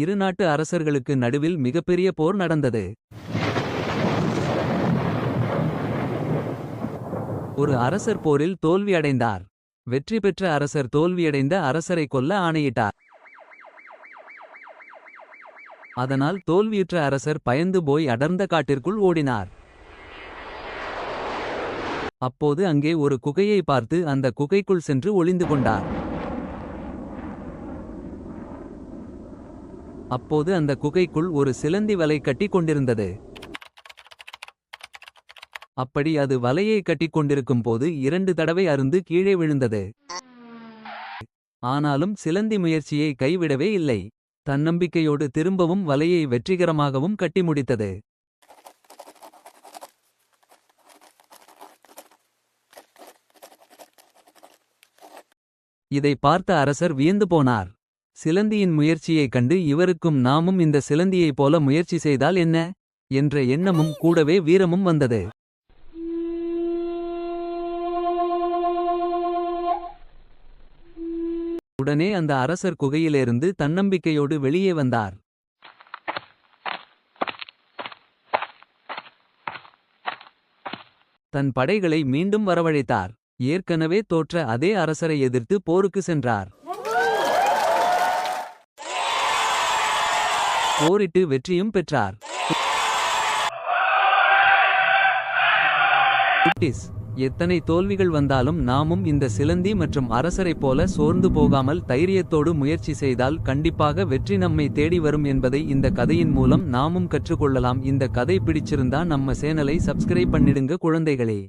இரு நாட்டு அரசர்களுக்கு நடுவில் மிகப்பெரிய போர் நடந்தது. ஒரு அரசர் போரில் தோல்வி அடைந்தார். வெற்றி பெற்ற அரசர் தோல்வியடைந்த அரசரை கொல்ல ஆணையிட்டார். அதனால் தோல்வியுற்ற அரசர் பயந்து போய் அடர்ந்த காட்டிற்குள் ஓடினார். அப்போது அங்கே ஒரு குகையை பார்த்து அந்த குகைக்குள் சென்று ஒளிந்து கொண்டார். அப்போது அந்த குகைக்குள் ஒரு சிலந்தி வலை கட்டி கொண்டிருந்தது. அப்படி அது வலையை கட்டிக் கொண்டிருக்கும் போது 2 தடவை அருந்து கீழே விழுந்தது. ஆனாலும் சிலந்தி முயற்சியை கைவிடவே இல்லை. தன்னம்பிக்கையோடு திரும்பவும் வலையை வெற்றிகரமாகவும் கட்டி முடித்தது. இதை பார்த்த அரசர் வியந்து போனார். சிலந்தியின் முயற்சியைக் கண்டு இவருக்கும் நாமும் இந்த சிலந்தியைப் போல முயற்சி செய்தால் என்ன என்ற எண்ணமும் கூடவே வீரமும் வந்தது. உடனே அந்த அரசர் குகையிலிருந்து தன்னம்பிக்கையோடு வெளியே வந்தார். தன் படைகளை மீண்டும் வரவழைத்தார். ஏற்கனவே தோற்ற அதே அரசரை எதிர்த்து போருக்கு சென்றார். போரிட்டு வெற்றியும் பெற்றார். எத்தனை தோல்விகள் வந்தாலும் நாமும் இந்த சிலந்தி மற்றும் அரசரைப் போல சோர்ந்து போகாமல் தைரியத்தோடு முயற்சி செய்தால் கண்டிப்பாக வெற்றி நம்மை தேடி வரும் என்பதை இந்த கதையின் மூலம் நாமும் கற்றுக்கொள்ளலாம். இந்த கதை பிடிச்சிருந்தா நம்ம சேனலை சப்ஸ்கிரைப் பண்ணிடுங்க குழந்தைகளே.